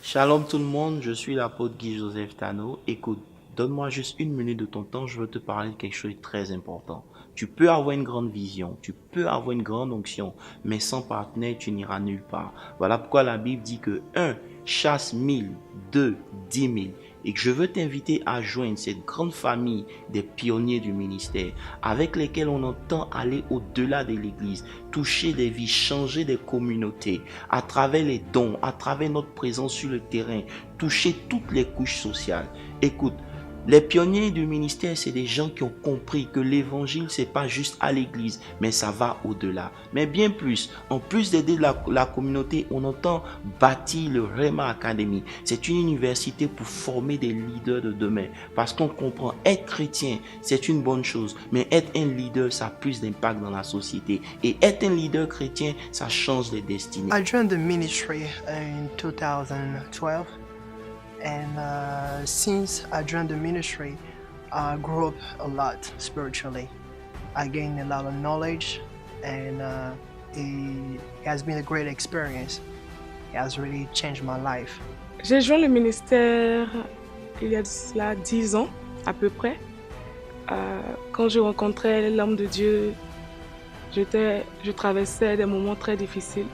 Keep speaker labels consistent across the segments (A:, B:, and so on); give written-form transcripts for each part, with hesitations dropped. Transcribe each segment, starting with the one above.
A: Shalom tout le monde, je suis l'apôtre Guy Joseph Tano. Écoute, donne-moi juste une minute de ton temps, je veux te parler de quelque chose de très important. Tu peux avoir une grande vision, tu peux avoir une grande onction, mais sans partenaire, tu n'iras nulle part. Voilà pourquoi la Bible dit que 1 chasse 1000, 2 10 000. Et que je veux t'inviter à joindre cette grande famille des pionniers du ministère avec lesquels on entend aller au-delà de l'Église, toucher des vies, changer des communautés à travers les dons, à travers notre présence sur le terrain, toucher toutes les couches sociales. Écoute, les pionniers du ministère, c'est des gens qui ont compris que l'évangile, c'est pas juste à l'église, mais ça va au-delà. Mais bien plus, en plus d'aider la communauté, on entend bâtir le Rema Academy. C'est une université pour former des leaders de demain. Parce qu'on comprend, être chrétien, c'est une bonne chose, mais être un leader, ça a plus d'impact dans la société. Et être un leader chrétien, ça change les destinées.
B: I joined the ministry in 2012. And since I joined the ministry, I grew up a lot spiritually. I gained a lot of knowledge, and it has been a great experience. It has really changed my life.
C: J'ai joint le ministère il y a de cela 10 ans à peu près. Quand je rencontrais l'homme de Dieu, je traversais des moments très difficiles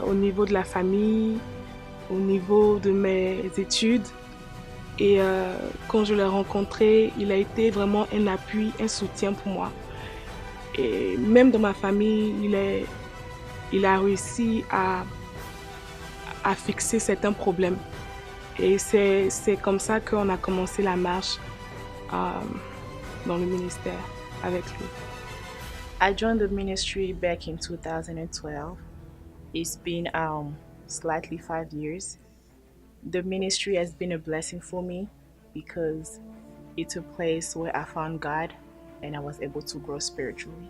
C: au niveau de la famille, au niveau de mes études. Et quand je l'ai rencontré, il a été vraiment un appui, un soutien pour moi. Et même dans ma famille, il a réussi à fixer certains problèmes. Et c'est comme ça qu'on a commencé la marche dans le ministère avec lui.
D: I joined the ministry back in 2012. It's been slightly 5 years. The ministry has been a blessing for me because it's a place where I found God and I was able to grow spiritually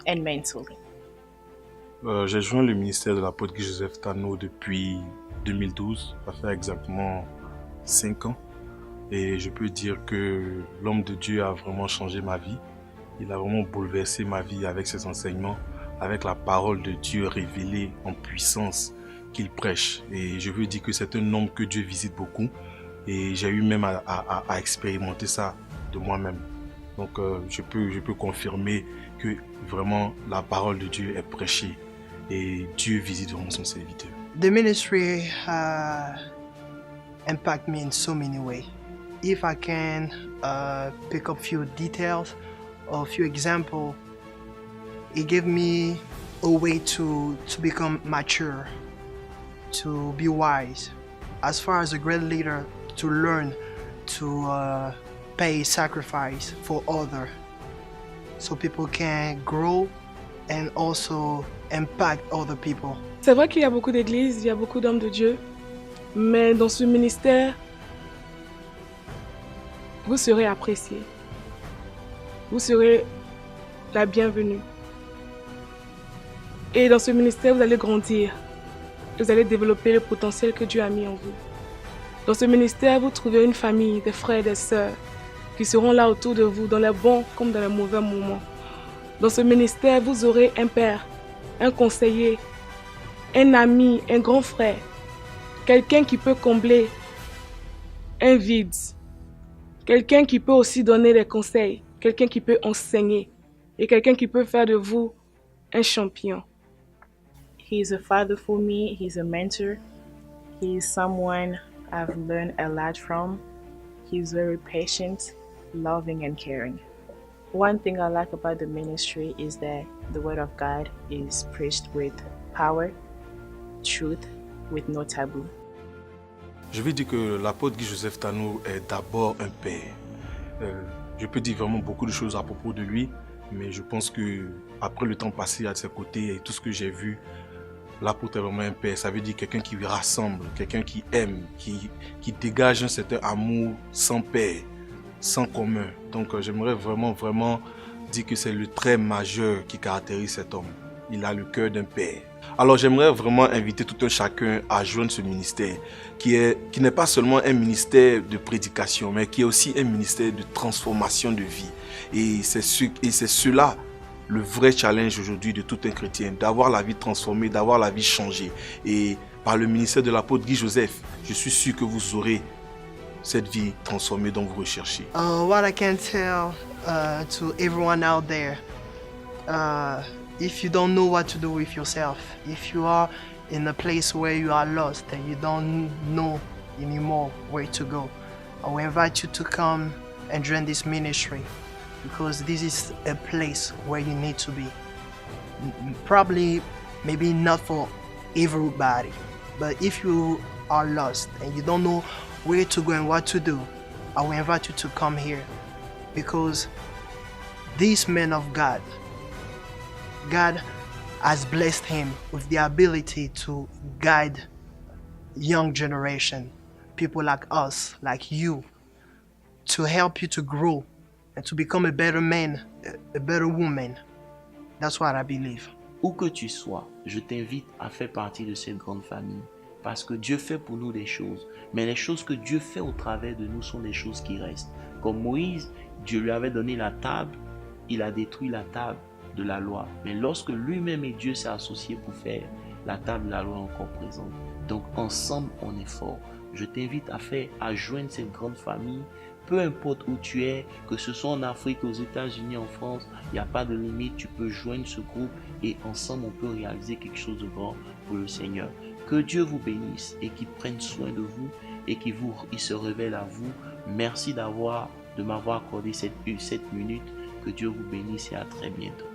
D: and mentally.
E: J'ai joint le ministère de l'apôtre Guy Joseph Tano depuis 2012, ça fait exactement 5 ans. Et je peux dire que l'homme de Dieu a vraiment changé ma vie. Il a vraiment bouleversé ma vie avec ses enseignements, avec la parole de Dieu révélée en puissance qu'il prêche. Et je veux dire que c'est un homme que Dieu visite beaucoup. Et j'ai eu même à expérimenter ça de moi-même. Donc je peux confirmer que vraiment la parole de Dieu est prêchée. Et Dieu visite vraiment son serviteur.
B: The ministry impacted me in so many ways. If I can pick up few details or a few examples, it gave me a way to become mature, to be wise. As far as a great leader, to learn to pay sacrifice for others, so people can grow and also impact other people.
C: C'est vrai qu'il y a beaucoup d'églises, il y a beaucoup d'hommes de Dieu, mais dans ce ministère, vous serez appréciés. Vous serez la bienvenue. Et dans ce ministère, vous allez grandir. Vous allez développer le potentiel que Dieu a mis en vous. Dans ce ministère, vous trouvez une famille, des frères et des sœurs qui seront là autour de vous, dans les bons comme dans les mauvais moments. Dans ce ministère, vous aurez un père, un conseiller, un ami, un grand frère, quelqu'un qui peut combler un vide, quelqu'un qui peut aussi donner des conseils, quelqu'un qui peut enseigner et quelqu'un qui peut faire de vous un champion.
D: He's a father for me, he's a mentor, he's someone I've learned a lot from. He's very patient, loving and caring. One thing I like about the ministry is that the word of God is preached with power, truth, with no taboo.
E: Je veux dire que l'apôtre Guy Joseph Tano est d'abord un père. Je peux dire vraiment beaucoup de choses à propos de lui, mais je pense que après le temps passé à ses côtés et tout ce que j'ai vu, l'apôtre est vraiment un père. Ça veut dire quelqu'un qui rassemble, quelqu'un qui aime, qui dégage un certain amour sans père, sans commun. Donc j'aimerais vraiment dire que c'est le trait majeur qui caractérise cet homme. Il a le cœur d'un père. Alors j'aimerais vraiment inviter tout un chacun à joindre ce ministère qui n'est pas seulement un ministère de prédication, mais qui est aussi un ministère de transformation de vie. Et c'est cela le vrai challenge aujourd'hui de tout un chrétien, d'avoir la vie transformée, d'avoir la vie changée. Et par le ministère de l'apôtre Guy Joseph, je suis sûr que vous aurez cette vie transformée dont vous recherchez.
B: What I can tell to everyone out there, if you don't know what to do with yourself, if you are in a place where you are lost and you don't know anymore where to go, I will invite you to come and join this ministry, because this is a place where you need to be. Probably, maybe not for everybody, but if you are lost and you don't know where to go and what to do, I will invite you to come here, because this man of God has blessed him with the ability to guide young generation, people like us, like you, to help you to grow and to become a better man, a better woman. That's what I believe.
A: Où que tu sois, je t'invite à faire partie de cette grande famille. Parce que Dieu fait pour nous des choses. Mais les choses que Dieu fait au travers de nous sont des choses qui restent. Comme Moïse, Dieu lui avait donné la table, il a détruit la table de la loi. Mais lorsque lui-même et Dieu s'est associé pour faire, la table de la loi est encore présente. Donc ensemble, on est fort. Je t'invite à joindre cette grande famille. Peu importe où tu es, que ce soit en Afrique, aux États-Unis, en France, il n'y a pas de limite. Tu peux joindre ce groupe et ensemble, on peut réaliser quelque chose de grand pour le Seigneur. Que Dieu vous bénisse et qu'il prenne soin de vous et qu'il se révèle à vous. Merci de m'avoir accordé cette minute. Que Dieu vous bénisse et à très bientôt.